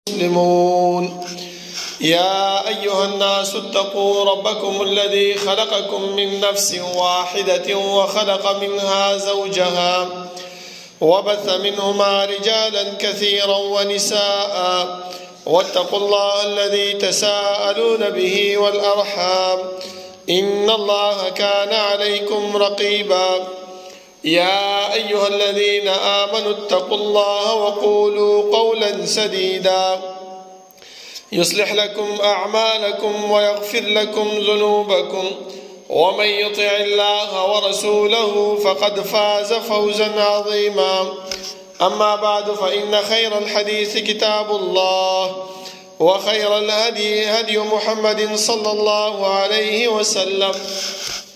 مسلمون. يا أيها الناس اتقوا ربكم الذي خلقكم من نفس واحدة وخلق منها زوجها وبث منهما رجالا كثيرا ونساء واتقوا الله الذي تساءلون به والأرحام إن الله كان عليكم رقيبا. يا أيها الذين آمنوا اتقوا الله وقولوا قولا سديدا يصلح لكم أعمالكم ويغفر لكم ذنوبكم ومن يطع الله ورسوله فقد فاز فوزا عظيما. أما بعد فإن خير الحديث كتاب الله وخير الهدي هدي محمد صلى الله عليه وسلم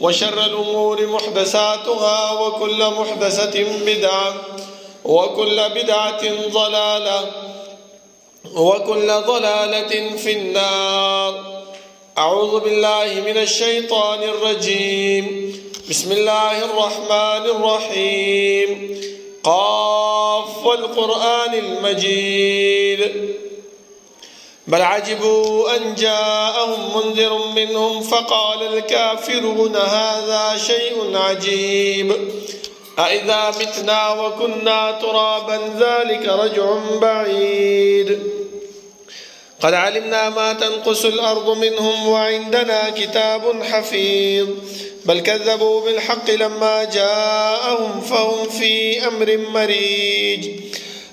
وشر الأمور محدثاتها وكل محدثة بدعة وكل بدعة ضلالة وكل ضلالة في النار. أعوذ بالله من الشيطان الرجيم. بسم الله الرحمن الرحيم. قاف والقرآن المجيد بل عجبوا أن جاءهم منذر منهم فقال الكافرون هذا شيء عجيب أإذا متنا وكنا ترابا ذلك رجع بعيد قد علمنا ما تنقص الأرض منهم وعندنا كتاب حفيظ بل كذبوا بالحق لما جاءهم فهم في أمر مريج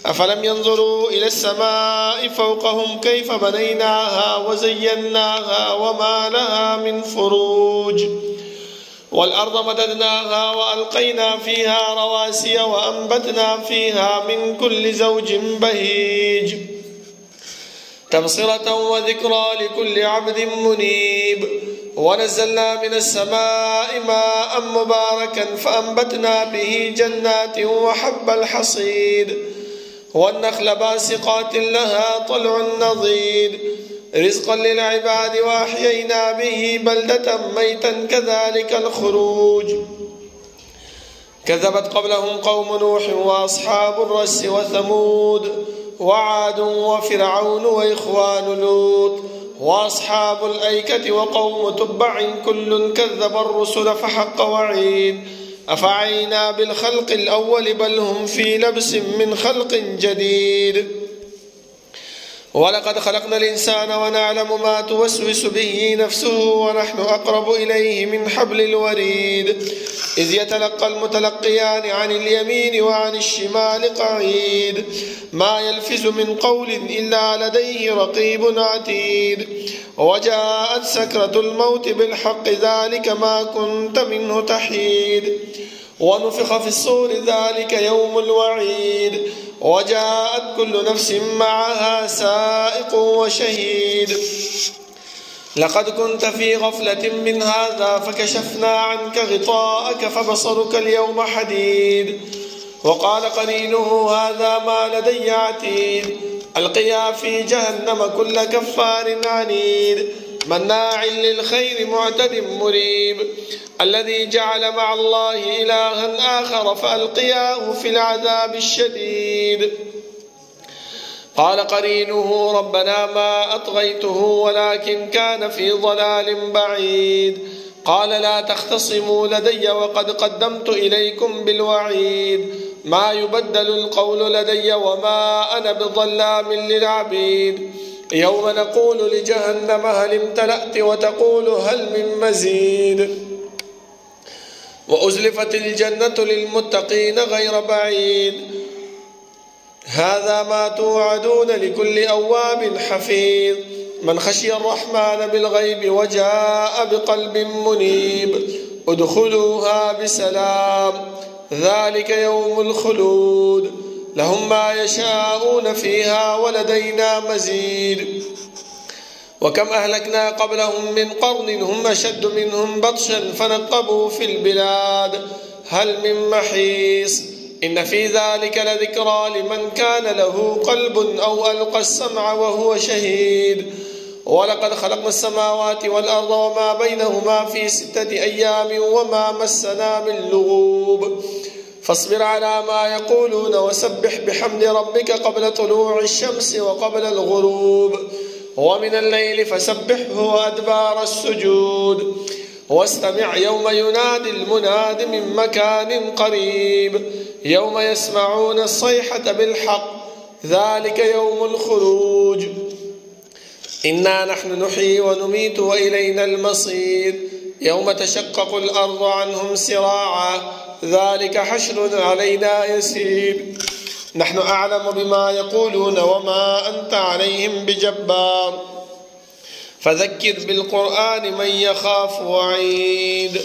أفلم ينظروا إلى السماء فوقهم كيف بنيناها وزيناها وما لها من فروج والأرض مددناها وألقينا فيها رواسي وأنبتنا فيها من كل زوج بهيج تبصرة وذكرى لكل عبد منيب ونزلنا من السماء ماء مباركا فأنبتنا به جنات وحب الحصيد والنخل باسقات لها طلع نضيد رزقا للعباد وأحيينا به بلدة ميتا كذلك الخروج كذبت قبلهم قوم نوح وأصحاب الرس وثمود وعاد وفرعون وإخوان لوط وأصحاب الأيكة وقوم تبع كل كذب الرسل فحق وعيد أفعينا بالخلق الأول بل هم في لبس من خلق جديد ولقد خلقنا الإنسان ونعلم ما توسوس به نفسه ونحن أقرب إليه من حبل الوريد إذ يتلقى المتلقيان عن اليمين وعن الشمال قعيد ما يلفظ من قول إلا لديه رقيب عتيد وجاءت سكرة الموت بالحق ذلك ما كنت منه تحيد ونفخ في الصور ذلك يوم الوعيد وجاءت كل نفس معها سائق وشهيد لقد كنت في غفلة من هذا فكشفنا عنك غطاءك فبصرك اليوم حديد وقال قرينه هذا ما لدي عتيد ألقيا في جهنم كل كفار عنيد مناع للخير معتد مريب الذي جعل مع الله إلها آخر فألقياه في العذاب الشديد قال قرينه ربنا ما أطغيته ولكن كان في ضلال بعيد قال لا تختصموا لدي وقد قدمت إليكم بالوعيد ما يبدل القول لدي وما أنا بظلام للعبيد يوم نقول لجهنم هل امتلأت وتقول هل من مزيد وأزلفت الجنة للمتقين غير بعيد هذا ما توعدون لكل أواب حفيظ من خشي الرحمن بالغيب وجاء بقلب منيب ادخلوها بسلام ذلك يوم الخلود لهم ما يشاءون فيها ولدينا مزيد وكم أهلكنا قبلهم من قرن هم أشد منهم بطشا فنقبوا في البلاد هل من محيص إن في ذلك لذكرى لمن كان له قلب أو ألقى السمع وهو شهيد ولقد خلقنا السماوات والأرض وما بينهما في 6 أيام وما مسنا من لغوب فاصبر على ما يقولون وسبح بحمد ربك قبل طلوع الشمس وقبل الغروب ومن الليل فسبحه وأدبار السجود واستمع يوم ينادي المناد من مكان قريب يوم يسمعون الصيحة بالحق ذلك يوم الخروج إنا نحن نحيي ونميت وإلينا المصير يوم تشقق الأرض عنهم سراعا ذلك حشر علينا يسير نحن أعلم بما يقولون وما أنت عليهم بجبار فذكر بالقرآن من يخاف وعيد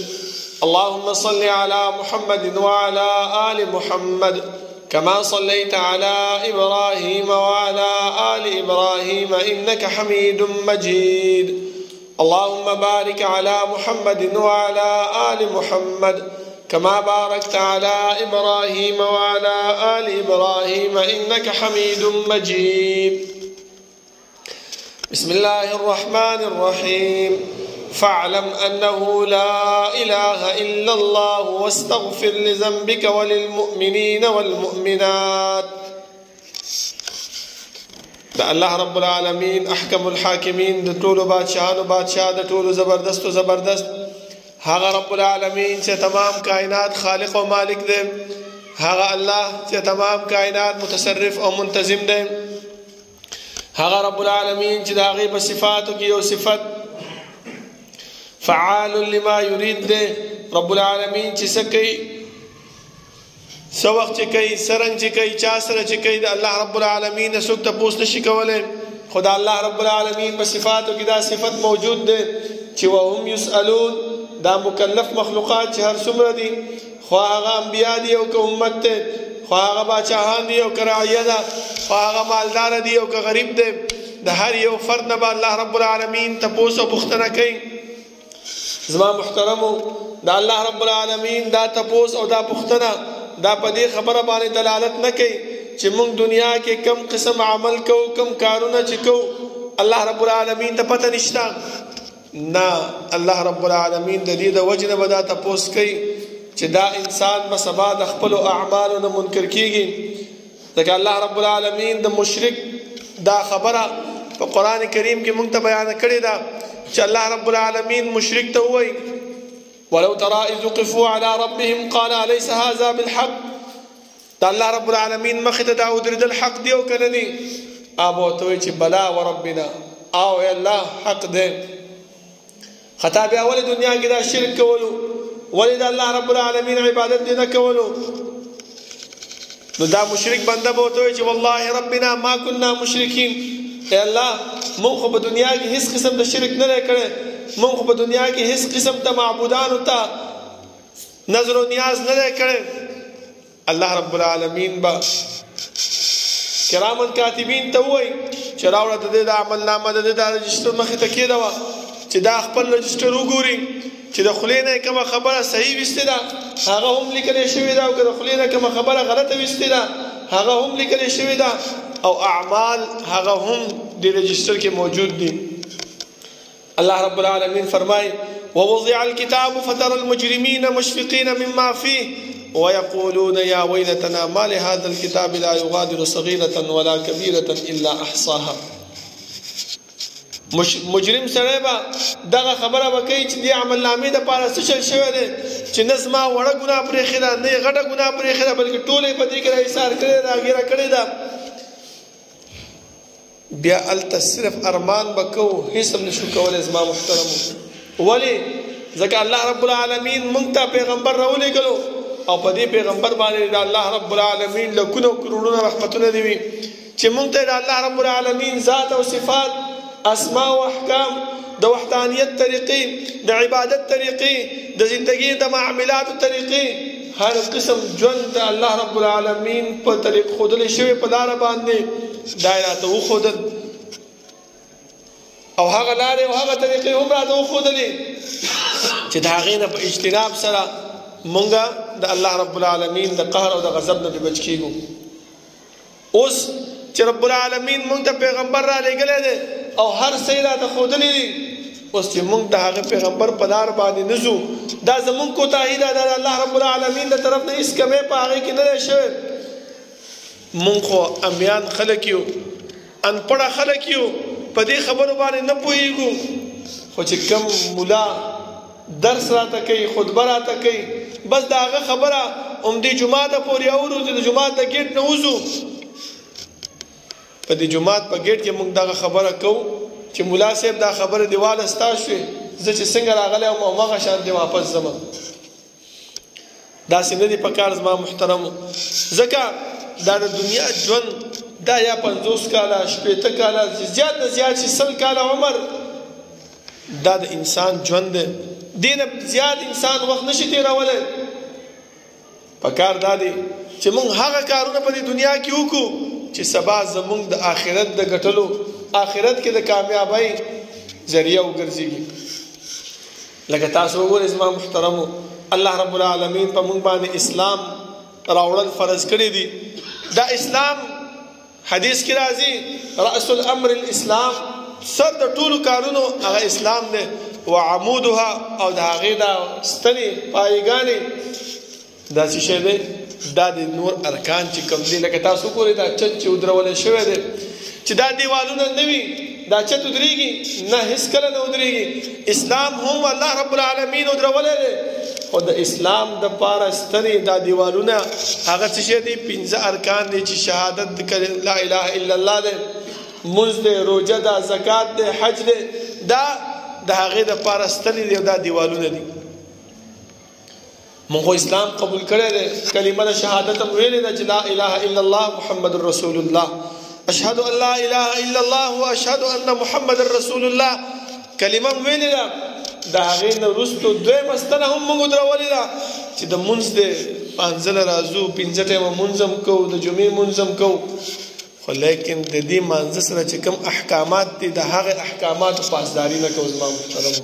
اللهم صل على محمد وعلى آل محمد كما صليت على إبراهيم وعلى آل إبراهيم إنك حميد مجيد اللهم بارك على محمد وعلى آل محمد كما باركت على إبراهيم وعلى آل إبراهيم إنك حميد مجيد بسم الله الرحمن الرحيم فاعلم أنه لا إله إلا الله واستغفر لذنبك وللمؤمنين والمؤمنات دا الله رب العالمين أحكم الحاكمين دا طول بادشاهان بادشاہ دا طول زبردست زبردست هاغا رب العالمين چه تمام کائنات خالق و مالک دے هاغا اللہ چه تمام کائنات متصرف و منتظم دے هاغا رب العالمين چه داغی بصفاتو کی و صفت فعال لما يريد دے رب العالمین چی سکی سوق چی کئی سرنگ چی کئی چاسر چی کئی دا اللہ رب العالمین سوک تپوس نشی کولے خدا اللہ رب العالمین بصفاتو کی دا صفت موجود دے چی وهم يسألون دا مکلف مخلوقات چی ہر سمر دی خواہ آغا انبیاء دی او که امت دے خواہ آغا باچاہان دی او که رعیہ دا خواہ آغا مالدار دی او که غریب دے دا ہر یو فرد نبا اللہ رب العالمین تپوس و پختنہ کئی زمان محترمو دا اللہ رب العالمین دا تپوس او دا پختنا دا پدی خبر بانی دلالت نکی چی منگ دنیا کے کم قسم عمل کو کم کارونا چکو اللہ رب العالمین دا پتہ نشتا نا اللہ رب العالمین دا دید وجن بدا تپوس کئی چی دا انسان بسبا دا خپل اعمالو نا منکر کیگی دا اللہ رب العالمین دا مشرک دا خبرہ پا قرآن کریم کی منگ تا بیان کردی دا چی اللہ رب العالمین مشرک تا ہوئی ولو ترى إذ وقفوا على ربهم قال أليس هذا بالحق دا اللہ رب العالمین مخت داود رد الحق دیو کننی آبو توی چی بلا وربنا آو اے اللہ حق دے خطا بیا ولی دنیا کی دا شرک کولو ولی دا اللہ رب العالمین عبادت دینا کولو دا مشرک بندہ بو توی چی واللہ ربنا ما کننا مشرکین اے اللہ من خو دنیا کی حس قسم دا شرک نہ کرے من خو دنیا کی حس قسم تا معبودان ہوتا نظر و نیاز نہ کرے اللہ رب العالمین با کرام کاتبین تا ہوئی چراوڑا دے دا عمل نامہ دے دا رجسٹر مخی تکی دا چی دا خپل رجسٹر گوری چی دا خلینا کما خبر صحیح وستی دا آغا هم لکلے شوی دا او خلینا کما خبر غلط وستی دا آغا هم لکلے شوی دا او اعمال آغا هم دی رجسٹر کے موجود دی اللہ رب العالمین فرمائے ووضع الكتاب فترى المجرمين مشفقين مما فيه ويقولون يا ويلتنا ما لهذا الكتاب لا يغادر صغيرة ولا كبيرة إلا أحصاها مجرم سره با دغه خبره وکي چې دی عمل نامې د پاره څه شوی دی چې نظم وړه ګناه پرې خیره نه غټه ګناه پرې خیره بلکې ټوله په دې کې ایثار کړی دا غیره کړی دا بیا الته صرف ارمان بکو هیڅ نشو کولای زما محترم ولی ځکه الله رب العالمین مونږ ته پیغمبر راولې کلو او په دې پیغمبر باندې الله رب العالمین لکونو کروڑونه رحمتونه دی چې مونږ ته الله رب العالمین ذات او صفات اسماء و احکام د وحدانیت طریقې د عبادت طریقې د زندگی د معاملات طریقې هر قسم ژوند الله رب العالمین په طریق خودل شوی په لار باندې دایره ته خودل او هغه لارې او هغه طریقې هم راته خودلې چې دا غینه په اجتناب سره مونږه د الله رب العالمین د قهر او د غضب نه بچ کیږو اوس چې رب العالمین مونږ ته پیغمبر را لېږلی دی او هر څه راته ښودلی دي اوس چې مونږ د هغه پیغمبر په لار باندې نځو دا زمونږ کوتاهي ده، دا د الله رب العالمین د طرف نه هېڅ کمی په هغې کې نه دی شوی. مونږ خو امیان خلک یو، انپړه خلک یو، په دې خبرو باندې نه پوهېږو. خو چې کم مولا درس راته کوي، خطبه راته کوي، بس د هغه خبره همدې جوماته پورې اورو چې د جومات د ګیټ نه وځو. په دې جومات په ګیټ کې موږ دغه خبره کوو چې مولا صاحب دا خبره دیواله ستا شوې، زه چې څنګه راغلی یم هماغه شانتې واپس ځمه. داسې نه دي په کار زما محترمو. ځکه دا د دنیا ژوند دا یا 50 کاله 80 کاله زیات نه زیات چې 100 کاله عمر دا د انسان ژوند دی. دې نه زیات انسان وخت نشي تېرولی. په کار دا دی چې موږ هغه کارونه په دې دنیا کې وکړو چې سبا زموږ د آخرت د ګټلو، آخرت کې د کامیابۍ ذریعه وګرځېږي. لکه تاسو وګورئ زما محترمو، الله رب العالمین په موږ باندې اسلام راوړل فرض کړی دي. دا اسلام حدیث کې راځي رأس الامر الاسلام، سر د ټولو کارونو هغه اسلام دی. وعمودها او د هغې دا ستنې پایګانې دا څه شی دی؟ دا د نور ارکان چې کوم دي. لکه تاسو ګورئ دا چت چې ودرولی شوی دی، چې دا دیوالونه نه وي دا چت ودرېږي؟ نه، هېڅکله نه ودرېږي. اسلام هم الله رب العالمین ودرولی دی. خو د اسلام دپاره ستنې دا دیوالونه هغه څه شی دی؟ 5 ارکان دی چې شهادت لا اله الا الله دی، مونځ دی، روژه ده، زکات دی، حج دی. دا د هغې دپاره ستنې دی او دا دیوالونه دي. مونږ اسلام قبول کړی دی، کلمه د شهادت هم ویلې ده چې لا اله الا الله محمد رسول الله، اشهد ان لا اله الا الله واشهد ان محمد رسول الله کلمه هم ویلې ده. د هغې نه وروستو دویمه ستنه هم مونږ ودرولې ده چې د مونځ دی 5 راځو، 5 ټیمه مونځ هم کوو، د جمعې مونځ هم کوو. خو لیکن د دې مانځه سره چې کوم احکامات دي د هغې احکاماتو پاسداري نه کوو. زما محترمو،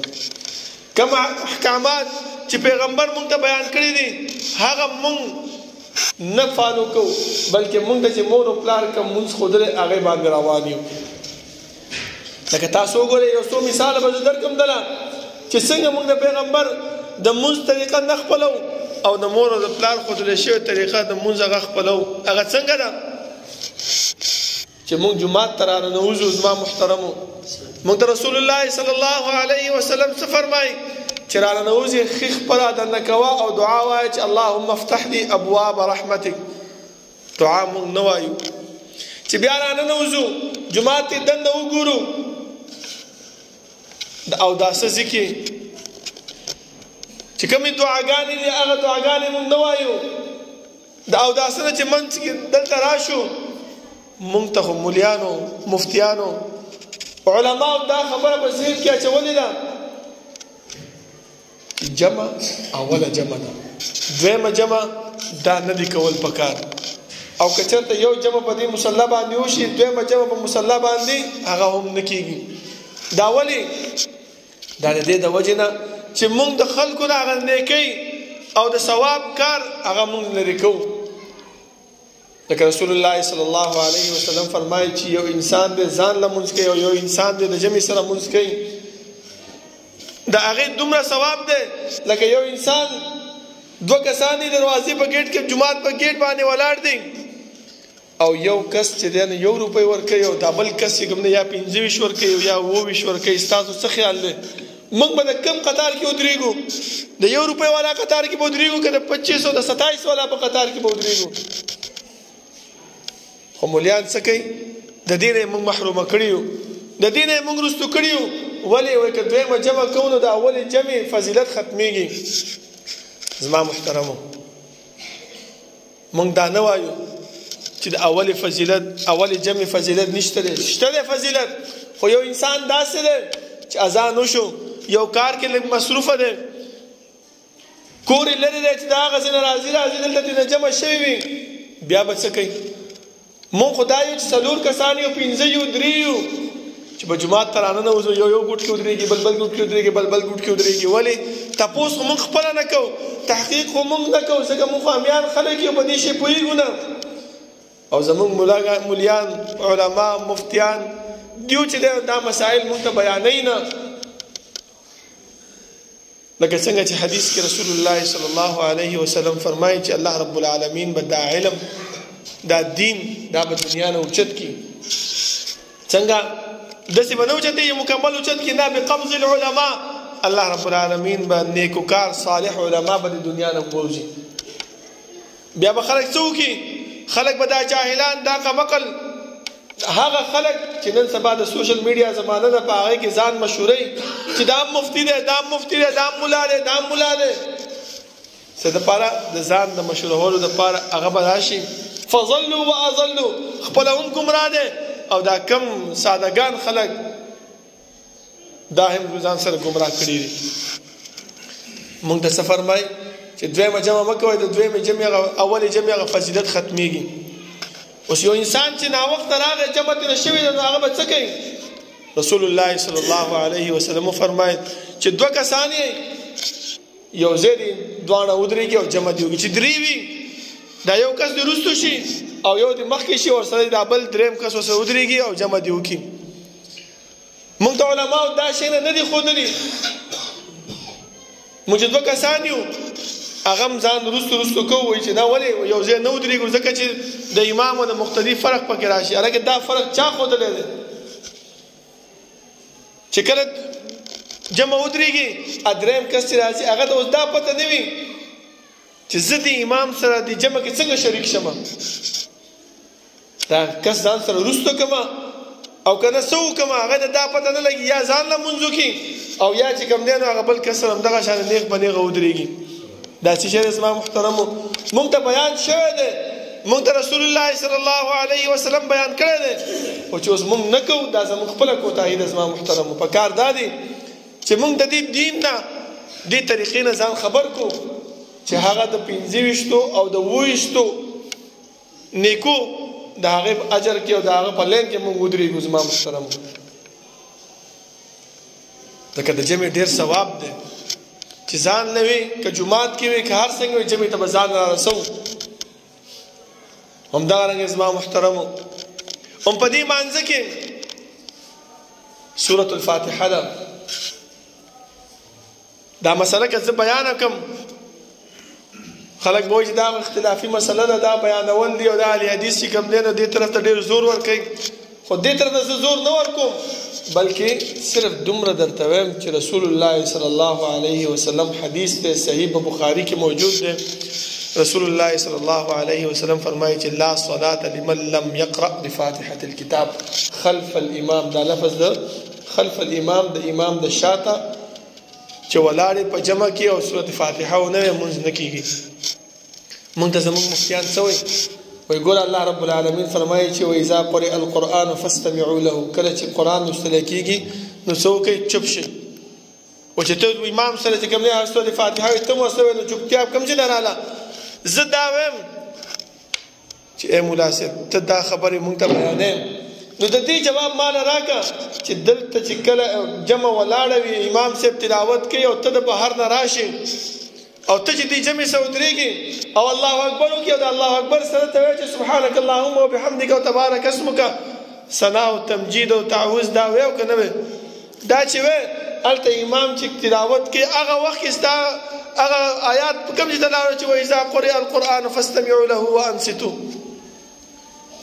کوم احکامات چې پیغمبر مونږ ته بیان کړي دي هغه مونږ نه فالو کوو، بلکې مونږ ته چې مور او پلار کوم مونځ ښودلی هغې باندې روان یو. لکه تاسو وګورئ یو څو مثاله به زه درکړم دله چې څنګه مونږ د پیغمبر د مونځ طریقه نه خپلو او د مور او د پلار ښودلی شوې طریقه د مونځ هغه خپلو. هغه څنګه ده چې مونږ جومات ته راننوځو. زما محترمو، مونږ ته رسول الله صلی الله علیه وسلم څه فرمایي چې راننوځې ښې خپله دنده کوه او دعا وایه چې اللهم افتح لي ابواب رحمتک. دعا مونږ نه وایو. چې بیا راننوځو جومات ته دنده وګورو د اوداسه ځکې چې کومې دعاګانې دي هغه دعاګانې مونږ نه وایو. د اوداسه نه چې منځ کې دلته راشو مونږ ته خو مولیانو، مفتیانو، علماو دا خبره په ذهن کې اچولې ده چې جمع اوله جمع ده، دویمه جمع دا نه دي کول پکار. او که چېرته یو جمع په دې مصله باندې وشي دویمه جمع په مصله باندې هغه هم نه کېږي. دا ولې؟ دا د دې د وجې نه چې مونږ د خلکو نه هغه نیکۍ او د ثواب کار هغه مونږ لرې کوو. لکه رسول الله صلی الله علیه وسلم فرمایي چې یو انسان دې ځان له مونځ کوي او یو انسان دې د جمع سره مونځ کوي، د هغې دومره ثواب دی لکه یو انسان 2 کسان دي دروازې په ګیټ کې جومات په ګیټ باندې ولاړ دي او یو کس چې دی نه 1 روپۍ ورکوي او دا بل کس چې کوم دی یا 25 ورکوي او یا 28 ورکوي. ستاسو څه خیال دی؟ موږ به د کم قطار کې ودرېږو؟ د 1 روپۍ والا قطار کې به ودرېږو که د 25 او د 27 والا په قطار کې به ودرېږو؟ خو مولیان څه کوي؟ د دې نه یې موږ محرومه کړي یو، د دې نه یې موږ رستو کړي یو. ولې؟ وایي که دویمه جمع کوو نو د اولې جمع فضیلت ختمیږي. زما محترمو، موږ دا نه وایو چې د اولې فضیلت اولې جمع فضیلت نشته دی. شته دی فضیلت، خو یو انسان داسې دی چې اذان وشو یو کار کې لږ مصروفه دی، کور یې لرې دی چې د هغه ځای نه راځي دلته ترې جمع شوي وي، بیا به څه کوي؟ مونږ خو دا یو چې 4 کسان یو 5 یو 3 یو چې په جومات ته راننوځو یو ګوټ کې ودرېږي بل ګوټ کې ودرېږي بل ګوټ کې ودرېږي. ولې؟ تپوس خو مونږ خپله نه کوو، تحقیق خو مونږ نه کوو، ځکه مونږ خو امیان خلک یو په دې شی پوهېږو نه. او زمونږ مولیان، علما، مفتیان دیو چې دا مسائل مونږ ته بیانوي نه. لکه څنګه چې حدیث کې رسول الله صلی الله علیه وسلم فرمایي چې الله رب العالمین به دا علم دا دین دا به دنیا نه اوچت کی. څنګه داسې به نه اوچت یې مکمل اوچت کی نه بقبض العلماء. الله رب العالمین به نیکوکار صالح علما به د دنیا نه ووځي. بیا به خلک څه وکړي؟ خلک به دا جاهلان دا کمقل هغه خلک چې نن سبا د سوشل میډیا زمانه ده په هغې کې ځان مشهوروي چې دا مفتی دی دا مفتی دی دا ملا دی دا ملا دی څه دپاره د ځان د مشهورولو دپاره هغه به راشي فضلوا واضلوا خپله هم ګمراه دی او دا کم سادهګان خلک دا هم ځان سره ګمراه کړي دي. موږ ته څه فرمایي چې دویمه جمع مه کوئ د دویمې جمعې اولې جمعې هغه فضیلت ختمیږي. اوس یو انسان چې ناوخته راغی جمع ترې شوې ده نو هغه به څه کوي؟ رسول الله صلی الله علیه وسلم وفرمایل چې دوه کسان یې یو ځای دي دواړه ودرېږي او جمع دې وکړي. چې درې وي دا یو کس دې وروستو شي او یو دې مخکې شي ورسره دا بل درېیم کس ورسره ودرېږي او جمع دې وکړي. موږ ته علماو دا شیونه نه دي ښودلي. موږ چې دوه کسان یو هغه هم ځان رستو کوو چې دا ولې یو ځای نه ودرېږو ځکه چې د امام او د مقتدي فرق پکې راشي. هلکه دا فرق چا ښودلی دی چې کله جمع ودرېږي درېیم کس چې راځي هغه ته اوس دا پته نه وي چې زه د امام سره د جمع کې څنګه شریک شم. دا کس ځان سره رستو کما او که نه څه وکړم هغه ته دا پته نه لګي یا ځان له مونځ وکړي او یا چې کوم دی نو هغه بل کس سره همدغه شان نیغ په نیغه ودرېږي. دا څه شی دی زما محترمو مونږ ته بیان شوی دی. مونږ ته رسول الله صلی الله علیه وسلم بیان کړی دی خو چې اوس مونږ نه کوو دا زموږ خپله کوتاهي ده. زما محترمو په کار دا دی چې مونږ د دې دین نه دې طریقې نه ځان خبر کړو چې هغه د 25 او د 28 نیکو د هغې په اجر کې او د هغه په لین کې مونږ ودرېږو. زما محترمو ځکه د جمع ډېر ثواب دی چې ځان نه وي که جومات کې وي که هر څنګه وي جمعې ته به ځان را رسوو. همدارنګه زما محترمو هم په دې مانځه کې سورة الفاتحه ده. دا مسله که زه بیانه کړم خلک به وایي چې دا اختلافي مسله ده دا بیانول دي او دا اهل حدیث چې کوم دی نو دې طرف ته ډېر زور ورکوي خو دې طرف ته زه زور نه ورکوم بلکې صرف دومره درته وایم چې رسول الله صلی الله علیه وسلم حدیث دی صحیح په بخاري کې موجود دی. رسول الله صلی الله علیه وسلم فرمایي چې لا صلاة لمن لم يقرأ بفاتحة الكتاب خلف الامام. دا لفظ ده خلف الامام د امام د شاته چې ولاړې په جمع کې او سورة فاتحه ونه وي مونځ نه کېږي. مونږ ته زموږ مفتیان څه وایي وایي ګوره الله رب العالمین فرمایي چې واذا قرئ القرآن فاستمعوا له. کله چې قرآن لوستلی کېږي نو څه وکئ چپ شئ. او چې ته امام سره چې کوم دی هغه سورة فاتحه وي ته هم ورسره وایې نو چوپتیا کوم ځای نه راله. زه دا وایم چې ای ملا صاحب ته دا خبرې مونږ ته بیانې نو د دې جواب ماله راکړه چې دلته چې کله جمع ولاړه وي امام صاحب تلاوت کوي او ته د بهر نه راشې او ته چې دې جمعې سره ودرېږي او الله اکبر وکړي او د الله اکبر سره ته وایې چې سبحانک اللهم وبحمدک او تبارک اسمک ثنا او تمجید او تعوذ دا وایې او که نه وایې دا چې وایې هلته امام چې تلاوت کوي هغه وخت کې ستا هغه آیات کوم چې دلاله چې واذا قرئ القرآن فاستمعوا له وانصتوا.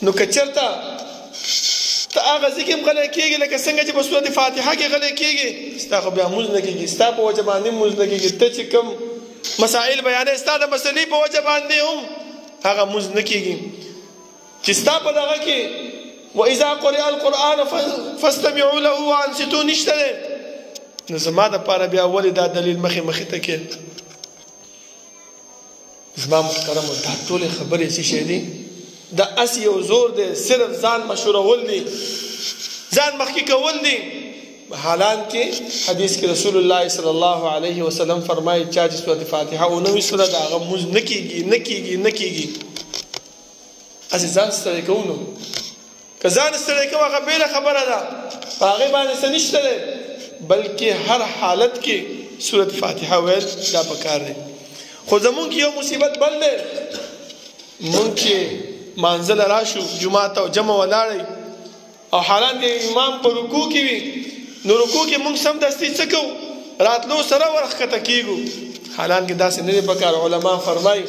نو که چېرته ته هغه ځای کې هم غلی کېږي لکه څنګه چې په سورة فاتحه کې غلی کېږي ستا خو بیا مونځ نه کېږي ستا په وجه باندې مونځ نه کېږي. ته چې کوم مسائل بیانې ستا د مسلې په وجه باندې هم هغه مونځ نه کېږي چې ستا په دغه کې واذا قرئ القرآن فاستمعوا له وانصتوا نشته دی. نو زما دپاره بیا ولې دا دلیل مخې ته کې زما محترمو دا ټولې خبرې څه شی دي دا اس یو زور دی صرف ځان مشهورول دي ځان مخکې کول دي. حالان کې حدیث کې رسول الله صلی الله علیه وسلم فرمایي چا چې سورة فاتحه ونه وي سوره د هغه مونځ نه کېږي. هسې ځان ستړی کوو نو که ځان ستړی کوو هغه بېله خبره ده په هغې باندې څه نشته دی بلکې هر حالت کې سورة فاتحه ویل دا پکار دی. خو زمونږ یو مصیبت بل دی مونږ چې مانځه له راشو جومات او جمع ولاړئ او حالان کې امام په رکوع کې وي نو رکوع کې مونږ سمدستي څه کوو راتلو سره ورخته کیږو حالان کې داسې نه دی پکار علما فرمایي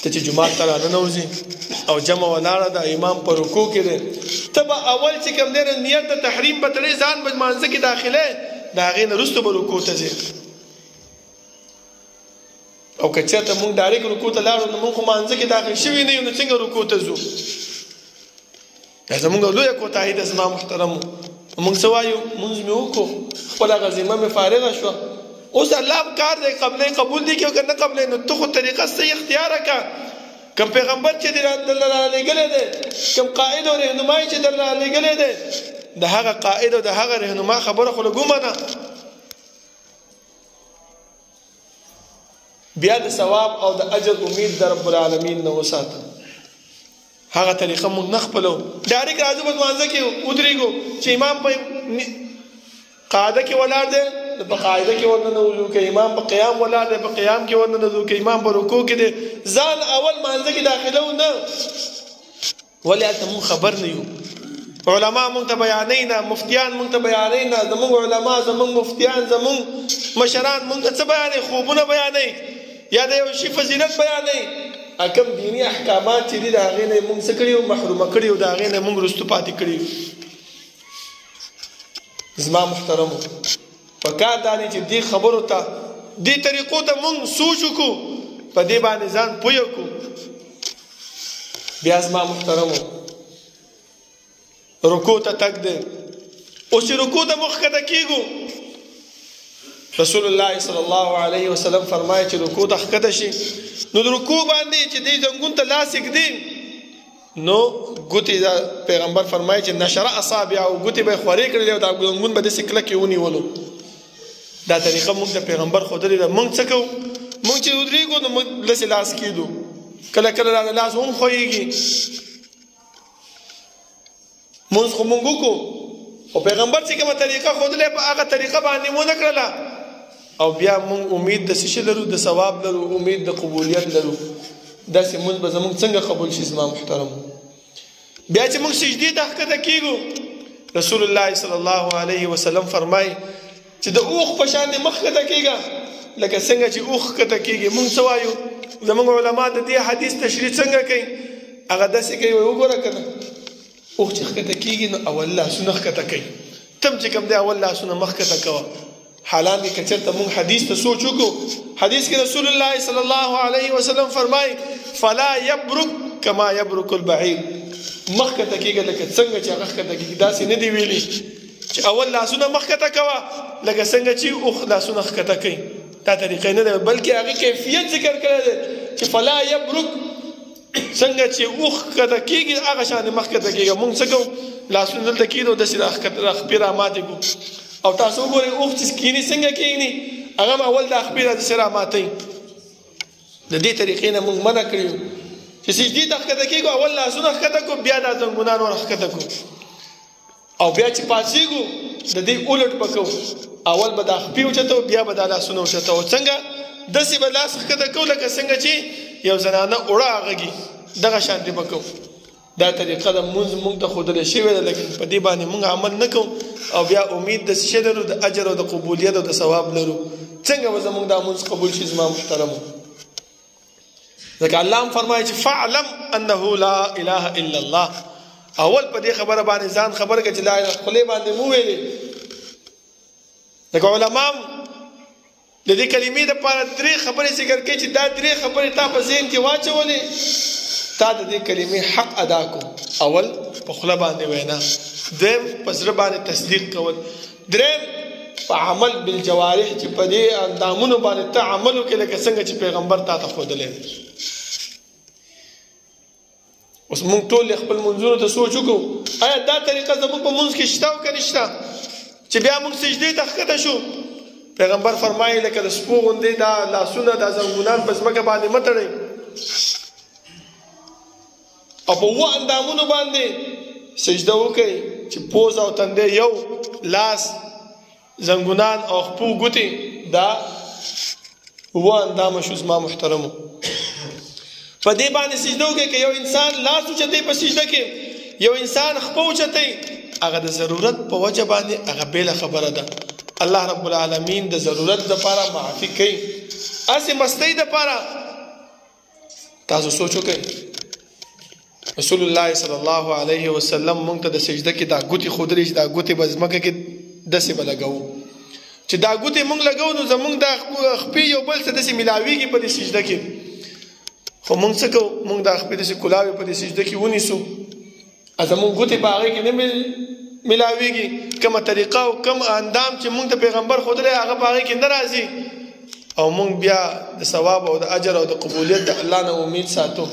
ته چې جمعه ته راننوځي او جمع ولاړه ده امام په رکوع کې دی ته به اول چې کوم دی نیت د تحریم به تړې ځان به لمانځه کې داخله د هغې نه وروسته به رکوع ته ځې او که چېرته مونږ ډایرکټ رکوع ته لاړو نو مونږ خو مانځه کې داخل شوي نه یو نو څنګه رکوع ته ځو دا زمونږ لویه کوتاهي ده زما محترمو مونږ څه وایو مونځ مې وکړو خپله غزیمه مې فارغه شوه اوس الله کار دی قبلې قبول دی که نه قبلې نو ته خو طریقه صحیح اختیاره که کوم پیغمبر چې درله رالیږلی دی کوم قائد او رهنمایي چې درله رالیږلی دی د هغه قائد او د هغه رهنما خبره خو لږ ومنه بیا د ثواب او د اجر امید د رب العالمین نه وساته هغه طریقه مونږ نه خپلو ډایرکټ راځو په لمانځه کې ودرېږو چې امام په قاعده کې ولاړ دی په قاعده کې ورننوځو که امام په قیام ولاړ دی په قیام کې ورننوځو که امام په رکوع کې دی ځان اول مانځه کې داخلو نه ولې هلته مونږ خبر نه یو علما مونږ ته بیانوي نه مفتیان مونږ ته بیانوي نه زمونږ علما زمونږ مفتیان زمونږ مشران مونږ ته څه بیانوي خوبونه بیانوي یا د یو شي فضیلت بیانوي کوم دیني احکامات چې دي د هغې نه یې مونږ څه کړي وو محرومه کړي وو د هغې نه یې مونږ وروستو پاتې کړي زما محترمو پکار دا دی چې دې خبرو ته دې طریقو ته مونږ سوچ وکړو په دې باندې ځان پوه کړو بیا زما محترمو رکوع ته تګ دی اوس چې رکوع ته مونږ ښکته کېږو رسول الله صلی الله علیه وسلم فرمایي چې رکوع ته ښکته شي نو د رکوع باندې چې دې زنګون ته لاس ږدي نو ګوتې دا پیغمبر فرمایي چې نشره اصابع او ګوتې به یې خورې کړلې او دا زنګون به داسې کلکې ونیولو دا طریقه مونږ د پیغمبر ښودلې ده مونږ څه کوو مونږ چې ودرېږو نو مونږ لسې لاس کېدو کله کله راته لاس هم خویږي مونځ خو مونږ وکړو خو پیغمبر چې کومه طریقه ښودلې په هغه طریقه باندې ونه کړله او بیا مونږ امید د څه شي لرو د ثواب لرو امید د قبولیت لرو داسې مونځ به زمونږ څنګه قبول شي زما محترم بیا چې مونږ سجدې ته ښکته کېږو رسول الله صلی الله علیه وسلم فرمایي چې د اوښ په شان دې مخ ښکته کېږه لکه څنګه چې اوښ ښکته کېږي مونږ څه وایو زمونږ علما د دې حدیث تشریح څنګه کوي هغه داسې کوي وایي وګوره که نه اوښ چې ښکته کېږي نو اول لاسونه ښکته کوي تم چې کوم دی اول لاسونه مخ ښکته کوه حالان کې که چېرته مونږ حدیث ته سوچ وکړو حدیث کې رسول الله صلی الله علیه وسلم فرمایي فلا یبرک کما یبرک البعیر مخ ښکته کېږه لکه څنګه چې هغه ښکته کېږي داسې نه دي ویلي چې اول لاسونه مخ ښکته کوه لکه څنګه چې اوښ لاسونه ښکته کوي دا طریقه نه ده بلکې هغې کیفیت ذکر کړی دی چې فلا یبرک څنګه چې اوښ ښکته کېږي هغه شانې مخ ښکته کېږه مونږ څه کوو لاسونه دلته کېږدو داسې خپې راماتې کړو او تاسو وګورئ اوښ چې کښېني څنګه کښېني هغه هم اول دا خپې داسې راماتوي د دې طریقې نه مونږ منع کړي یو چې سجدې ته ښکته کېږو اول لاسونه ښکته کړو بیا دا زنګونان ور ښکته کړو او بیا چې پاڅېږو د دې الټ به کوو اول به دا خپې اوچتو بیا به دا لاسونه اوچتو څنګه داسې به لاس ښکته کوو لکه څنګه چې یو زنانه اوړه غږي دغه شانتې به کوو دا طریقه د مونځ مونږ ته ښودلی شوې ده لیکن په دې باندې مونږ عمل نه کوو او بیا امید د څه لرو د اجر او د قبولیت او د ثواب لرو څنګه به زمونږ دا مونځ قبول شي زما محترمو ځکه الله هم فرمایي چې فاعلم انه لا اله الا الله اول په دې خبره باندې ځان خبر کړه چې لا اله خولې باندې مو ویلې ځکه علما هم د دې کلمې دپاره درې خبرې ذکر کوي چې دا درې خبرې تا په ذهن کې واچولې تا د دې کلمې حق ادا کو اول په خوله باندې وینا دویم په زړه باندې تصدیق کول دریم په عمل بالجوارح چې په دې اندامونو باندې ته عمل وکړې لکه څنګه چې پیغمبر تا ته ښودلی اوس مونږ ټول خپل منځونو ته سوچ وکړو آیا دا طریقه زموږ په منځ کې شته او که نشته چې بیا مونږ سجدې ته ښکته شو پیغمبر فرمایي لکه د سپو غوندې دا لاسونه دا زنګونان په ځمکه باندې مه تړئ او په اووه اندامونو باندې سجده وکړئ چې پوز او تندی یو لاس زنګونان او خپو ګوتې دا اووه اندامه شو زما محترمو په دې باندې سجده وکړئ که یو انسان لاس اوچتوي په سجده کې یو انسان خپه اوچتوي هغه د ضرورت په وجه باندې هغه بېله خبره ده الله رب العالمین د ضرورت دپاره معافي کوي. هسې مستۍ دپاره تاسو سوچ وکړئ. رسول الله صلی الله علیه وسلم مونږ ته د سجده کې دا ګوتې ښودلې چې دا ګوتې به ځمکه کې داسې به لګوو چې دا ګوتې مونږ لګوو نو زمونږ دا خپې یو بل څه داسې میلاویږي په دې سجده کې. خو مونږ څه کوو؟ مونږ دا خپې داسې کلاوې په دې سجده کې ونیسو، زمونږ ګوتې په هغې کې نه میلاویږي. کومه طریقه او کوم اندام چې مونږ ته پیغمبر ښودلی هغه په هغې کې نه راځي، او مونږ بیا د ثواب او د اجر او د قبولیت د الله نه امید ساتو.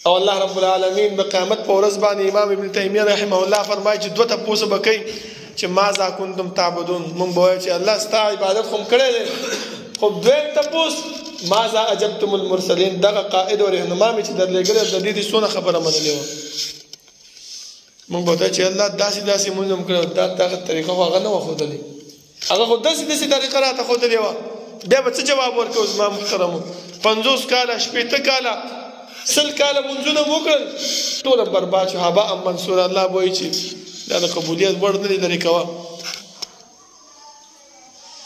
او الله رب العالمین د قیامت په ورځ باندې امام ابن تیمیه رحمه الله فرمایي چې 2 تپوسه به کوي چې ماذا کنتم تعبدون. مونږ به وایو چې الله ستا عبادت خو م کړی دی، خو دویم تپوس ماذا اجبتم المرسلین، دغه قائد او رهنما مې چې درلېږلی د دې څونه خبره منلې وه. مونږ به ورته چې الله داسې داسې مونږ هم کړی، دغه طریقه خو هغه نه وه ښودلې، هغه خو داسې طریقه راته ښودلې وه. بیا به څه جواب ورکوو زما محترمو؟ 50 کاله 80 کاله 100 کاله مونځونه مو وکړل، ټوله برباد شو، هباء منصوره. الله به وایي چې دا د قبولیت وړ نه دي، لرې کوه.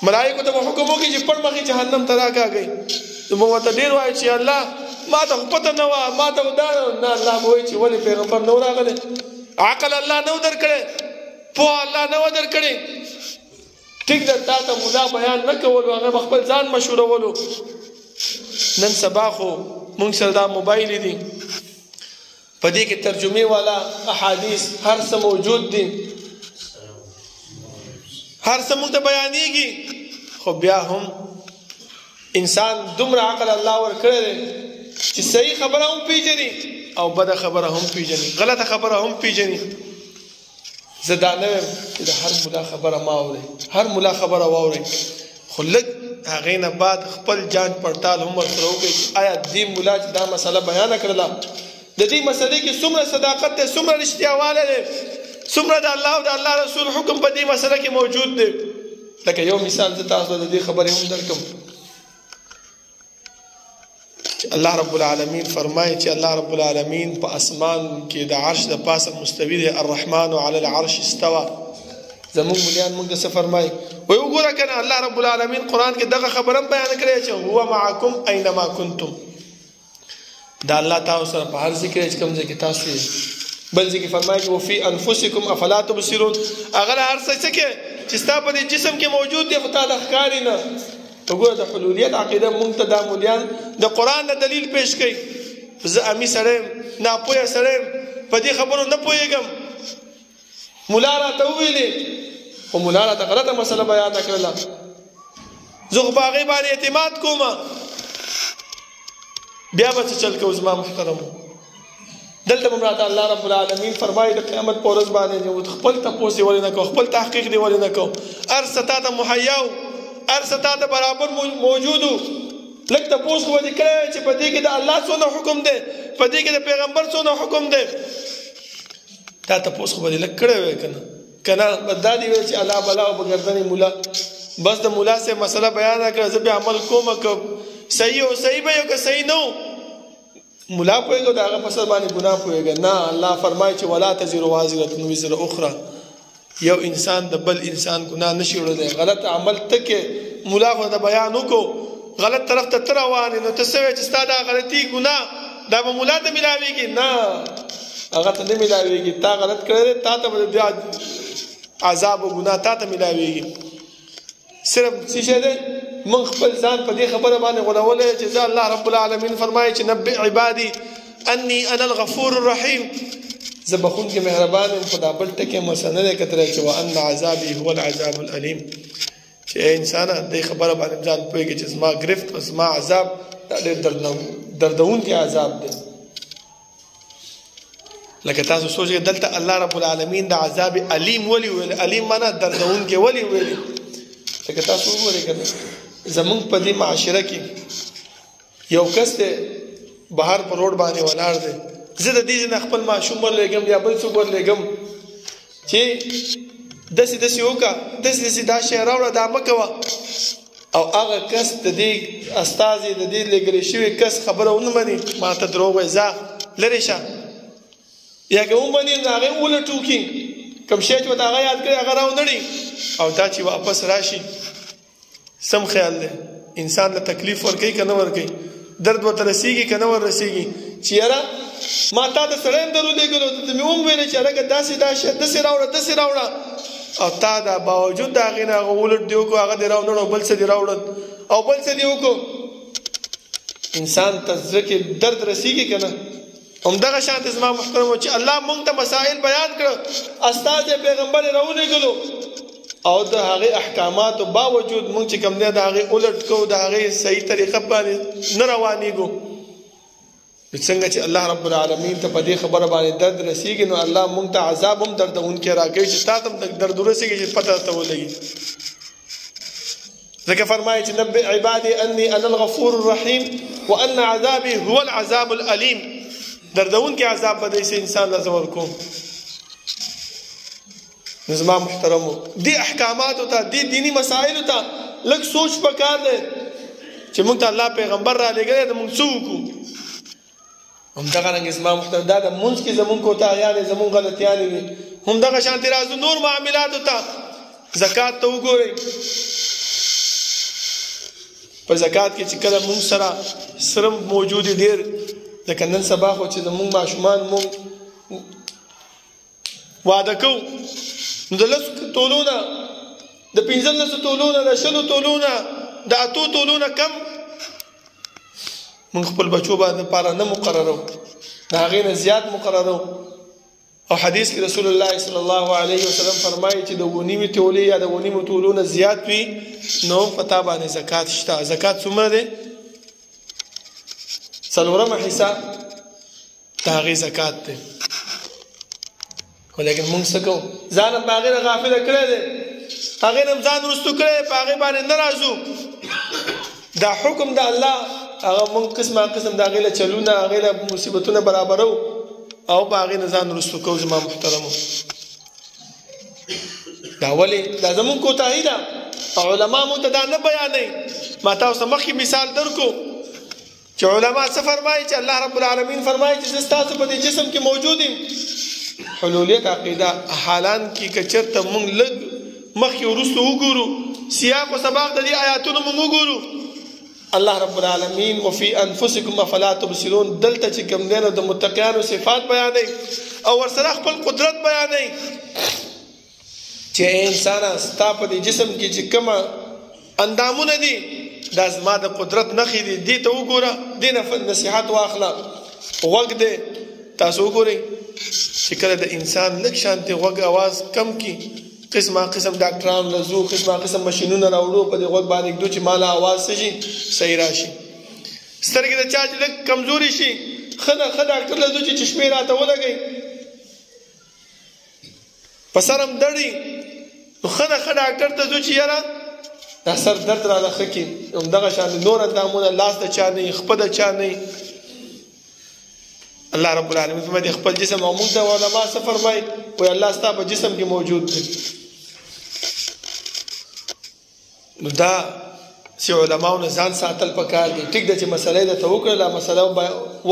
ملایکو ته به حکم وکړي چې پړ مخې جهنم ته راکاږئ. نو موږ ورته ډېر وایو چې الله ما ته خو پته نه وه، ما ته خو دا نه. الله به وایي چې ولې پیغمبر نه و راغلی، عقل الله نه و درکړی، پوهه الله نه و درکړې. ټیک ده تا ته ملا بیان نه کولو، هغه به خپل ځان مشهورولو. نن سبا خو مونږ سره دا موبایل دي، په دې کې ترجمې والا احادیث هر څه موجود دي، هر څه مونږ ته بیانېږي. خو بیا هم انسان دومره عقل الله ورکړی دی چې صحیح خبره هم پیژني او بده خبره هم پیژني، غلطه خبره هم پیژني. زه دا نه وایم چې د هر ملا خبره ما اورئ، هر ملا خبره واورئ، خو لږ هغې نه بعد خپل جانچ پړتال هم ورسره وکړئ چې آیا دې ملا چې دا مسله بیانه کړله د دې مسلې کې څومره صداقت دی، څومره رښتیاوالی دی، څومره د الله او د الله رسول حکم په دې مسله کې موجود دی. لکه یو مثال زه تاسو د دې خبرې هم درکړم. الله رب العالمین فرمایي چې الله رب العالمین په اسمان کې د عرش د پاسه مستوي دی، الرحمن علی العرش استوى. زمونږ ملیان مونږ ته څه فرمایي؟ وایي وګوره که نه الله رب العالمین قرآن کې دغه خبره هم بیان کړې چې هو معکم اینما کنتم. دا الله تاسو سره په هر ځای کې چې کوم ځای کې تاسو یې. بل ځای کې فرمایي چې وفي انفسکم افلا تبصرون، هغه هر څه کې چې ستا په دې جسم کې موجود دی خو تا ته ښکاري نه. وګوره د حلولیت عقیده مونږ ته دا مولیان د قرآن نه دلیل پیش کوي. زه امي سړی یم، ناپوهه سړی یم، په دې خبرو نه پوهېږم، ملا راته وویلې خو ملا راته غلطه مسله بیانه کړله، زه خو په هغې باندې اعتماد کومه. بیا به څه چل کوو زما محترمو؟ دلته به راته الله رب العالمین فرمایي د قیامت په ورځ باندې خپل تپوس دې ولې نه کوو، خپل تحقیق دې ولې نه کوو. هر څه تا ته مهیا و، هر څه تا ته برابر موجود و، لږ تپوس خو به دې کړی چې په دې کې د الله څونه حکم دی، په دې کې د پیغمبر څونه حکم دی. دا تپوس خو به دې لږ کړی وی که نه؟ که نه بس دا دې ویل چې الله بلا او به ګردنې مولا، بس د مولا صاحب مسله بیانه کړه، زه بیا عمل کومه که صحیح او صحیح به یو که صحیح نه و. مولا پوهېږو د هغه په سر باندې ګناه پوهېږه نه. الله فرمایي چې ولا تزر وازرة وزر اخرى، یو انسان د بل انسان ګناه نشي وړلی. غلط عمل ته کې مولا خو د بیان وکړو، غلط طرف ته ته روان یې، نو ته څه وایې چې ستا دا غلطي ګناه دا به مولا ته میلاوېږي؟ نه، هغه ته نه میلاوېږي. تا غلط کړی دی، تا ته به بیا عذاب او ګناه تا ته میلاوېږي. صرف څه شی دی؟ موږ خپل ځان په دې خبره باندې غولولی چې زه الله رب العالمین فرمایي چې نبئ عبادي انی انا الغفور الرحیم، زه بخونکې مهربان یم. خو دا بل ټکی مو ورسره نه دی کتلی چې وان عذابي هو العذاب الالیم، چې ای انسانه دې خبره باندې ځان پوهېږي چې زما ګرفت او زما عذاب دا ډېر دردونکی عذاب دی. لکه تاسو سوچ کې دلته الله رب العالمین د عذاب علیم ولې ویل؟ علیم معنا دردونکی ولې ویل؟ لکه تاسو وګورئ که زمونږ په دې معاشره کې یو کس دی بهر په روډ باندې ولاړ دی، زه د دې ځای نه خپل ماشوم ورلېږم یا بل څوک ورلېږم چې داسې داسې وکړه، داسې داسې دا شی راوړه، دا مه کوه. او هغه کس د دې استازي د دې لېږلی شوي کس خبره ونه مني، ما ته دروغ وایي، ځه لرې شه. یا که ومني نو هغې ولټو کړي، کوم شی چې ورته هغه یاد کړی هغه راونړي او دا چې واپس راشي سم خیال دی انسان له تکلیف ورکوي که نه ورکوي درد ورته رسېږي که نه ور رسېږي چې یاره ما تا د سړی هم درولېږلو ته مې وویلې چې هلکه داسې دا شی داسې راوړه داسې راوړه او تا دا باوجود د هغې نه هغه ولټ دې وکړو هغه دې راونړ او بل څه دې راوړل او بل څه دې وکړو انسان ته زړه کې درد رسېږي که نه همدغه شانته زما محترمو چې الله موږ ته مسائل بیان کړه استازی پیغمبر یې راولېږلو او د هغې احکاماتو باوجود موږ چې کوم دی د هغې الټ کوو د هغې صحیح طریقه باندې نه روانېږو څنګه چې الله رب العالمین ته په دې خبره باندې درد رسېږي نو الله موږ ته عذاب هم دردونکی راکوي چې تا ته هم درد ورسېږي چې پته ته ولګي ځکه فرمایي چې نبئ عبادي انی انا الغفور الرحیم وان عذابي هو العذاب الالیم دردونکی عذاب به دې انسان له زه ورکوم نو زما محترمو دې احکاماتو ته دې دینی مسایلو ته لږ سوچ پکار دی چې موږ ته الله پیغمبر را لېږلی د موږ څه وکړو همدغه رنګې زما محترم دا د مونځ کې زمونږ کوتاهیانې زمونږ غلطیانې وي همدغه شانتې راځو نور معاملاتو ته زکات ته وګورئ په زکات کې چې کله مونږ سره موجود دي ډېر لکه نن سبا خو چې زمونږ ماشومان مونږ واده کوو نو د 10 تولو نه د 15 تولو نه د 20 تولو نه د 8 تولو نه کم موږ خپل بچو باندې لپاره نه مقررو د هغې نه زیات مقررو او حدیث کې رسول الله صلی الله علیه وسلم فرمایي چې د 9 تولې یا د 9 تولو نه زیات وي نو پتا باندې زکات شته زکات څومره دی 4 حصہ د هغې زکات دی ولیکن موږ څه کوو ځان هم په هغې نه غافله کړی دی هغې نه هم ځان وروستو کړی په هغې باندې نه راځو دا حکم د الله هغه موږ قسمه قسم د هغې له چلونه هغې له مصیبتونه برابرو او په هغې نه ځان وروستو کوو زما محترمو دا ولې دا زموږ کوتاهي ده او علما موږ ته دا نه بیانوي ما تاسو مخکې مثال درکو چې علما څه فرمایي چې الله رب العالمین فرمایي چې زه ستاسو په دې جسم کې موجود یم حلولیت عقیده حالان کې که چېرته موږ لږ مخکې وروستو وګورو سیاق و سباق د دې آیاتونو موږ وګورو الله رب العالمین وفي انفسکم افلا تبصرون دلته چې کوم دی نو د متقیانو صفات بیانوي او ورسره خپل قدرت بیانوي چې انسانه ستا په دې جسم کې چې کومه اندامونه دي دا زما د قدرت نښې دي دې ته وګوره دې نه نصیحت واخله غوږ دی تاسو وګورئ چې کله د انسان لږ شانتې غوږ اواز کم کړي قسمه قسم ډاکټران لزو قسمه قسم ماشینونه راوړو په دې غوږ باندې ږدو چې ماله اواز څه شي صحیح راشي سترګې د چا چې لږ کمزوري شي ښه ډاکټر لزو چې چشمې راته ولګوي په سر هم دړي نو ښه ډاکټر ته ځو چې یاره دا سر درد راله ښه کړي همدغه شان نور اندامونه لاس د چا نه وي خپه د چا نه وي الله رب العالمین فرمایي خپل جسم او موږ ته علما څه فرمایي وایي الله ستا په جسم کې موجود دی نو دا چې علماو نه ځان ساتل پکار دي ټیک ده چې مسله درته وکړله مسله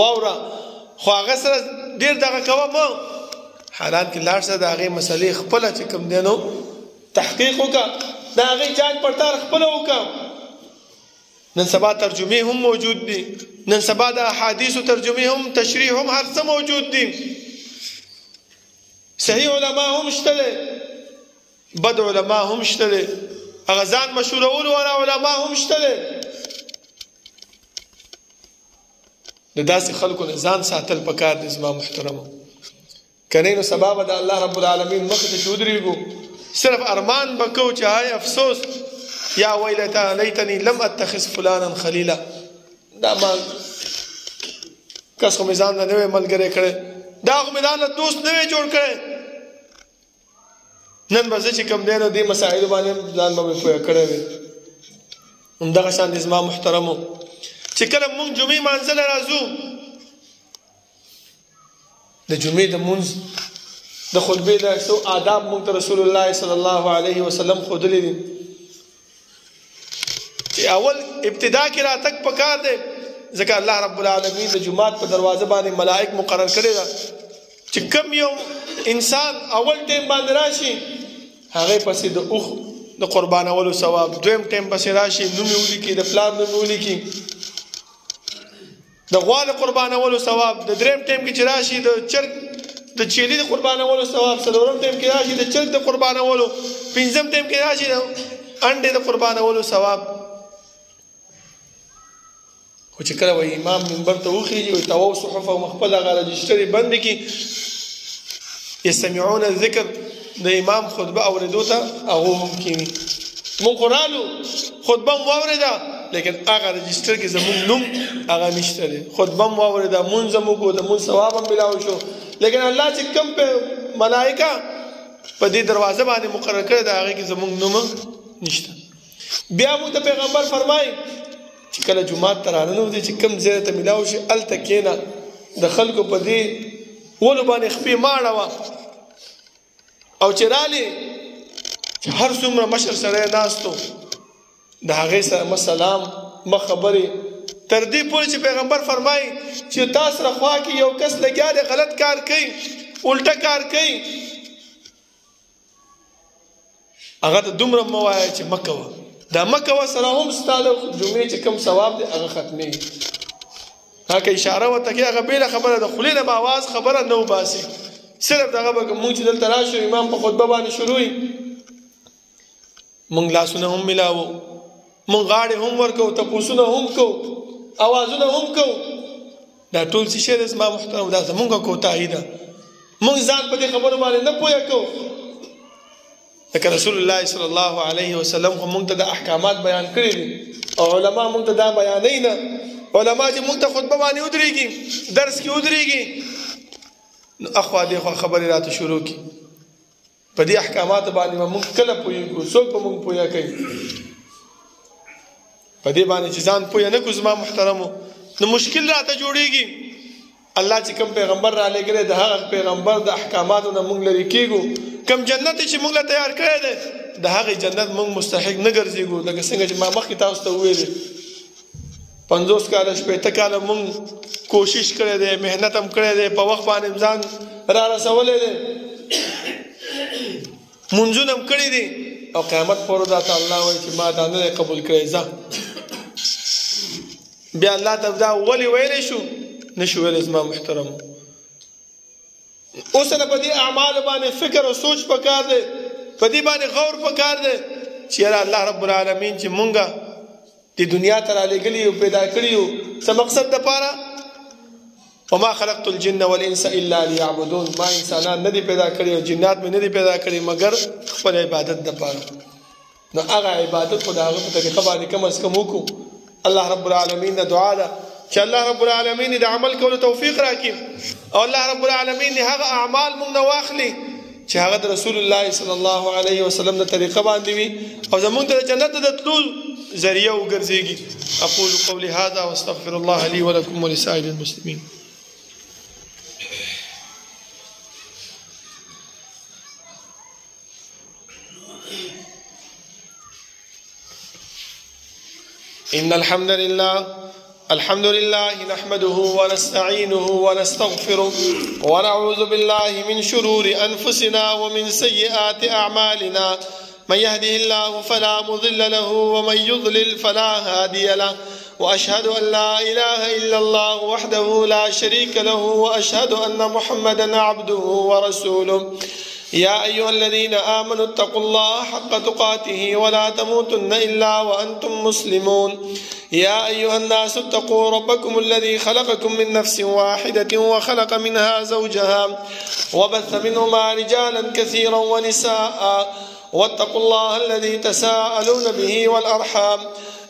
واوره خو هغه سره ډېر دغه کوه مه حالان کې لاړ شه د هغې مسلې خپله چې کوم دی نو تحقیق وکړه د هغې جانچ پړتال خپله وکړه نن سبا ترجمې هم موجود دي نن سبا د احادیثو ترجمې هم تشریح هم هر څه موجود دي صحیح علما هم شته دی بد علما هم شته دی هغه ځان مشهورولو والا علما هم شته دی د داسې خلکو نه ځان ساتل پکار دي زما محترمو کنه نو سبا به د الله رب العالمین مخې ته چې ودرېږو صرف ارمان به کوو چې هاي افسوس یا ویلتا لیتنی لم اتخذ فلانا خلیلا دا ما کس خو مې ځان نه نوی ملګری کړی دا خو مې ځان نه دوست نوی جوړ کړی نن به زه چې کوم دی نو دې مسایلو باندې ځان به مې پوه کړی وي همدغه شان دي زما محترمو چې کله مونږ جمعې مانځله راځو د جمعې د مونځ د خطبې د څو آداب مونږ ته رسول الله صلی الله علیه وسلم ښودلي دي چې اول ابتدا کې راتګ پکار دی ځکه الله رب العالمین د جمعات په دروازه باندې ملائک مقرر کړي ده چې کم یو انسان اول ټیم باندې راشي هغه پسې د اوخ د قربانولو ثواب، دویم ټیم پسې راشي نوم یې ولیکي، د پلار نوم یې ولیکي، د غوا د قربانولو ثواب، د دریم ټیم کې چې راشي د چرګ د چیلي د قربانولو ثواب، څلورم ټیم کې راشي د چرګ د قربانولو، پنځم ټیم کې راشي د انډې د قربانولو ثواب. خو چې کله وایي امام منبر ته وخیږي وایي تواو صحف او خپل هغه رجسټرې بند کړي، یستمعون الذکر د امام خطبه اورېدو ته هغه هم کښېني. مونږ خو رالو خطبه م واورېده لیکن هغه رجسټر کې زمونږ نوم هغه نشته دی، خطبه م واورېده، مونځ هم وکړو، د مونځ ثواب هم ملاو شو، لیکن الله چې کوم په ملائکه په دې دروازه باندې مقرر کړی د هغې کې زمونږ نوم نشته. بیا موږ ته پیغمبر فرمایي چې کله جومات ته راننوځې چې کوم ځای ته ملاو شي هلته کښېنه، د خلکو په دې ولو باندې خپې مه اړوه، او چې رالې چې هر څومره مشر سړی ناستو د هغې سره مه سلام مه خبرې، تر دې پورې چې پیغمبر فرمایي چې تا سره خوا کې یو کس لګیا دی غلط کار کوي، الټه کار کوي، هغه ته دومره مه وایه چې مه کوه، دا مه کوه سره هم ستا د جمعې چې کوم ثواب دی هغه ختمېږي. هغه اشاره ورته کوي، هغه بېله خبره د خولې نه به اواز خبره نه وباسي، صرف دغه به مونږ چې دلته راشو امام په خطبه باندې شروع وي مونږ لاسونه هم ملاوو، مونږ غاړې هم ورکوو، تپوسونه هم کوو، اوازونه هم کوو، دا ټول څه شی دی زما محترم؟ دا زمونږ کوتاهي ده، مونږ ځان په دې خبرو باندې نه پوهه کوو. لکه رسول الله صلی الله علیه وسلم خو مونږ ته د احکامات بیان کړي دي او علما مونږ ته دا بیانوي نه. علما چې مونږ ته خطبه باندې ودرېږي درس کې ودرېږي نو اخوا دېخوا خبرې راته شروع کړي، په دې احکاماتو باندې به مونږ کله پوهېږو، څوک به مونږ پوهه کوي؟ په دې باندې چې ځان پوهه نه کړو زما محترمو نو مشکل راته جوړېږي. الله چې کوم پیغمبر را لېږلی د هغه پیغمبر د احکاماتو نه مونږ لرې کېږو، کوم جنت چې مونږ له تیار کړی دی د هغې جنت مونږ مستحق نه ګرځېږو. لکه څنګه چې ما مخکې تاسو ته وویلې 50 کاله 60 کاله مونږ کوشش کړی دی، محنت هم کړی دی، په وخت باندې ځان را رسولی دی، منځونه هم کړي دي، او قیامت پر ورځ ته الله وایي چې ما دا نه دی قبول کړی ځه. بیا الله ته دا ولې ویلی شو؟ نشو ویلی زما محترم. اوس نه په دې اعمالو باندې فکر او سوچ پکار دی، په دې باندې غور پکار دی چې یاره الله رب العالمین چې مونږه د دنیا ته رالیږلي او پیدا کړي یو څه مقصد دپاره؟ وما خلقت الجن والانس الا ليعبدون، ما انسانان نه دي پیدا کړي او جنات مې نه دي پیدا کړي مګر خپل عبادت دپاره. نو هغه عبادت خو د هغه په طریقه باندې کم از کم وکړو. الله رب العالمین نه دعا ده چې الله رب العالمین د عمل کولو توفیق راکړي، او الله رب العالمین هغه اعمال موږ نه واخلي چې هغه د رسول الله صلی الله علیه وسلم د طریقه باندې وي او زموږ د جنت د تلو ذریعہ وګرځېږي. اقول قولي هذا واستغفر الله لي ولكم ولسائر المسلمين. إن الحمد لله نحمده ونستعينه ونستغفره ونعوذ بالله من شرور أنفسنا ومن سيئات أعمالنا، من يهده الله فلا مضل له ومن يضلل فلا هادي له، وأشهد أن لا إله إلا الله وحده لا شريك له، وأشهد أن محمدا عبده ورسوله. يا أيها الذين آمنوا اتقوا الله حق تقاته ولا تموتن إلا وأنتم مسلمون. يا أيها الناس اتقوا ربكم الذي خلقكم من نفس واحدة وخلق منها زوجها وبث منهما رجالا كثيرا ونساء، واتقوا الله الذي تساءلون به والأرحام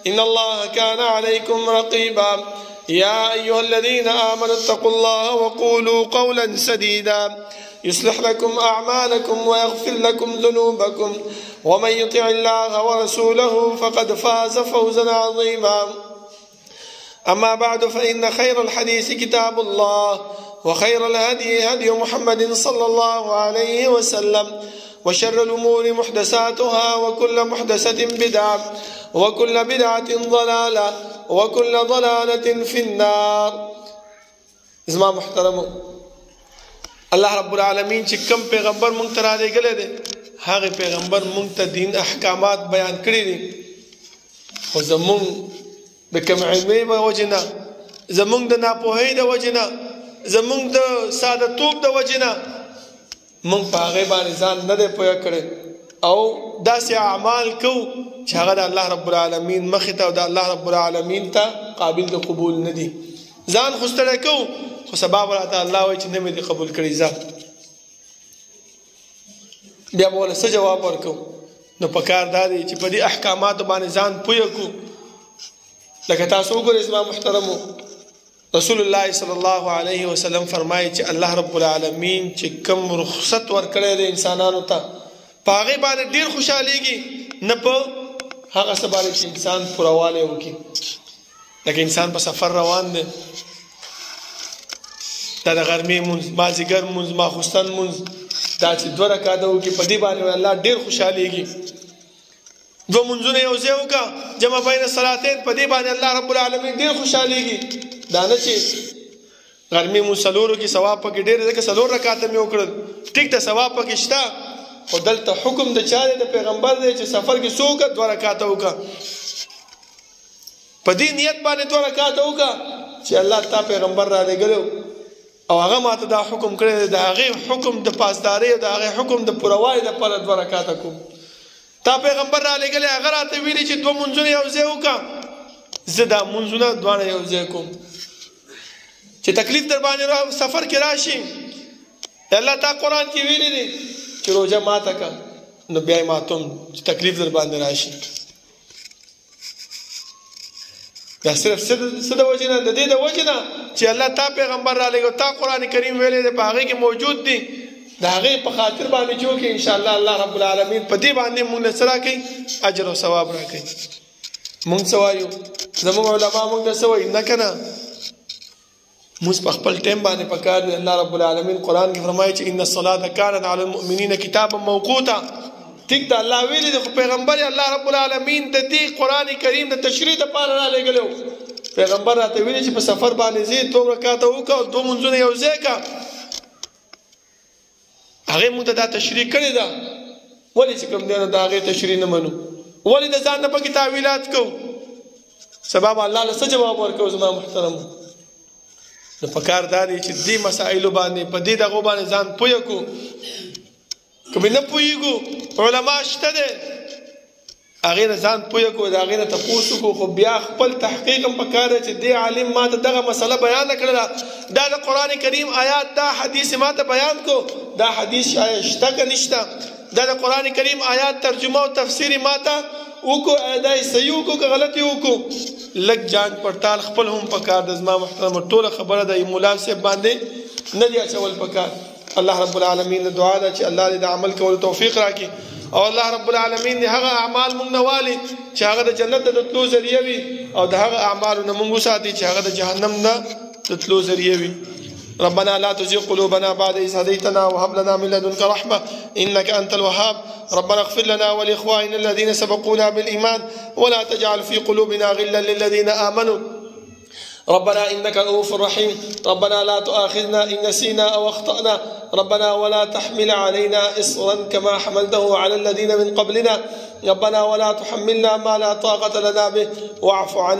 إن الله كان عليكم رقيبا. يا أيها الذين آمنوا اتقوا الله وقولوا قولا سديدا يصلح لكم أعمالكم ويغفر لكم ذنوبكم، ومن يطع الله ورسوله فقد فاز فوزا عظيما. أما بعد فإن خير الحديث كتاب الله، وخير الهدي هدي محمد صلى الله عليه وسلم، وشر الأمور محدثاتها، وكل محدثة بدعة، وكل بدعة ضلالة، وكل ضلالة في النار. زما محترم الله رب العالمین چې کوم پیغمبر مونږ ته رالیږلی دی هغه پیغمبر مونږ ته دین احکامات بیان کړي دي خو زمونږ د کم علمۍ د وجې نه زمونږ د ناپوهۍ د وجې نه زمونږ د سادهتوب د وجې نه مونږ په هغې باندې ځان نه دی پوه کړی او داسې اعمال کوو چې هغه د الله رب العالمین مخې ته او د الله رب العالمین ته قابل د قبول نه دي ځان خو ستړی کوو خو سبا به راته الله وایي چې نه مې دې قبول کړي ځه بیا به ورله څه جواب ورکوو نو پکار دا دی چې په دې احکاماتو باندې ځان پوه کړو لکه تاسو وګورئ زما محترمو رسول الله صلی الله علیه وسلم فرمایي چې الله رب العالمین چې کوم رخصت ورکړی دی انسانانو ته په هغې باندې ډېر خوشحالیږي نه په هغه څه باندې چې انسان پورووالی وکړي لکه انسان په سفر روان دی دا د غرمې مونځ مازدیګر مونځ ماخوستن مونځ دا چې 2 رکعاته وکړي په دې باندې الله ډېر خوشحالیږي 2 مونځونه یو ځای وکړه جمع بین الصلاتین په دې باندې الله رب العالمین ډېر خوشحالیږي دا نه چې غرمې مونځ 4 کې ثواب پکې ډېر ځکه 4 رکعاته مې وکړل ټیک ده ثواب پکې شته خو دلته حکم د چا دی د پیغمبر دی چې سفر کې څه وکړه 2 رکعاته وکړه په دې نیت باندې 2 رکعاته وکړه چې الله تا پیغمبر را لېږلی او هغه ماته دا حکم کړی دی د هغې حکم د پاسدارۍ او د هغې حکم د پوروالي دپاره 2 رکعاته کوم تا پیغمبر را لېږلی هغه راته ویلي چې 2 مونځونه یو ځای وکړه زه دا مونځونه دواړه یو ځای کوم چې تکلیف در باندې سفر کې راشي الله تا قرآن کې ویلي دی چې روژه ماته که نو بیا یې ماتوم چې تکلیف در باندې راشي دا صرف څه د وجې نه د دې د وجې نه چې الله تا پیغمبر را لېږو تا قرآن کریم ویلی دی په هغې کې موجود دی د هغې په خاطر باندې چې وکړي انشاءالله الله رب العالمین په دې باندې مونږ له څه راکوي اجر او ثواب راکوي مونږ څه وایو زموږ علما مونږ ته څه وایي نه که نه مونږ په خپل ټایم باندې پکار دی الله رب العالمین قرآن کې فرمایي چې ان الصلاة کانت علی المؤمنین کتابا موقوتا ټیک ده الله ویلي دی خو پیغمبر الله رب العالمین د دې قرآن کریم د تشریح دپاره را لېږلی و پیغمبر راته ویلي چې په سفر باندې ځې 2 رکعاته وکړه او 2 مونځونه یو ځای کړه هغې مونږ ته دا تشریح کړې ده ولې چې کوم دی نو د هغې تشریح نه منو ولې د ځان نه پکې تعویلات کوو سبا به الله له څه جواب ورکوو زما محترمو نو پکار دا دی چې دې مسایلو باندې په دې دغو باندې ځان پوه کړو که مې نه پوهېږو علما شته دی هغې نه ځان پوه کړو د هغې نه تپوس وکړو خو بیا خپل تحقیق هم پکار دی چې دې عالم ما ته دغه مسله بیانه کړله دا د قرآن کریم آیات دا حدیث ما ته بیان کړو دا حدیث شاید شته که نشته دا د قرآن کریم آیات ترجمه او تفسیر ما ته وکړو دا یې صحیح وکړو که غلط یې وکړو لږ جان پړتال خپل هم پکار د زما محترمو ټوله خبره د ملا صاحب باندې نه دی اچول پکار الله رب العالمین دعا ده چې الله دې د عمل کولو توفیق راکړي او الله رب العالمین دې هغه اعمال مونږ نه والي چې هغه د جنت د تلو ذریعه وي او د هغه اعمالو نه مونږ وساتي چې هغه د جهنم نه د تلو ذریعه وي ربنا لا تزغ قلوبنا بعد إذ هديتنا وهب لنا من لدنك رحمة إنك أنت الوهاب ربنا اغفر لنا ولإخواننا الذين سبقونا بالإيمان ولا تجعل في قلوبنا غلا للذين آمنوا ربنا إنك رؤوف رحيم ربنا لا تؤاخذنا إن نسينا أو أخطأنا ربنا ولا تحمل علينا إصرا كما حملته على الذين من قبلنا ربنا ولا تحملنا ما لا طاقة لنا به واعف عنا